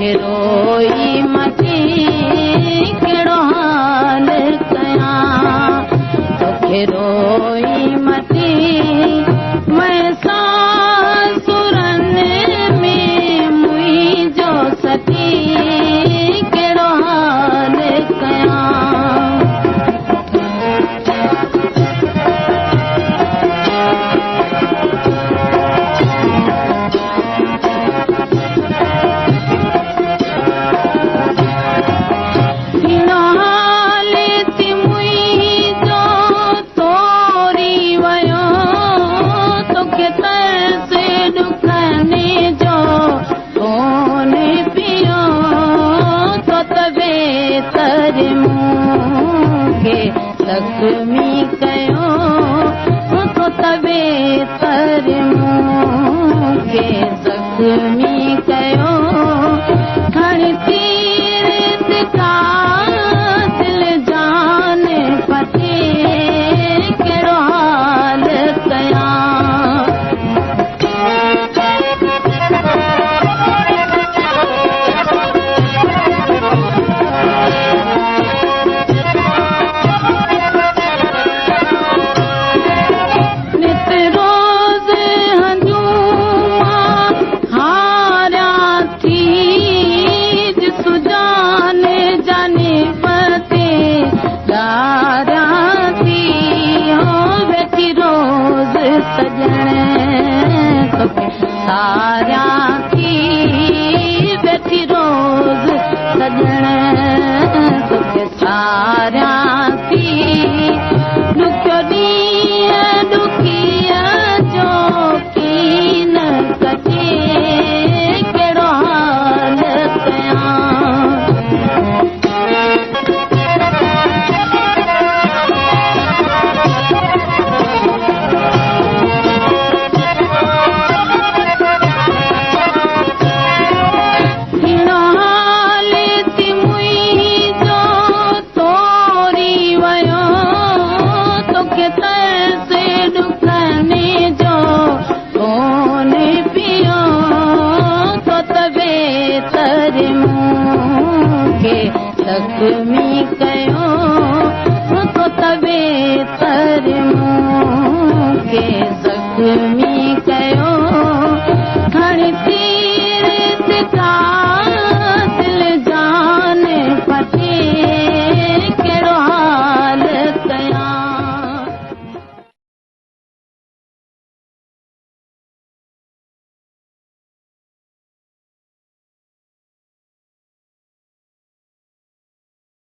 तोखे रोई मची कहिड़ो हाल कयां तोखे रोई मची मैं सुरनि में मुंहिंजो सती कहिड़ो हाल कयां ज़ख्मी कयो तो तबे तर मूंखे ज़ख्मी कयो खणी तीर तिका दिल जान पते कहिड़ो हाल कयां सारियां थी वेठी रोज़ सजण तोखे सारियां थी ॾुखियो ॾींहुं ॾुखीअ जो कीन कटे कहिड़ो हाल कयां ज़ख्मी कयो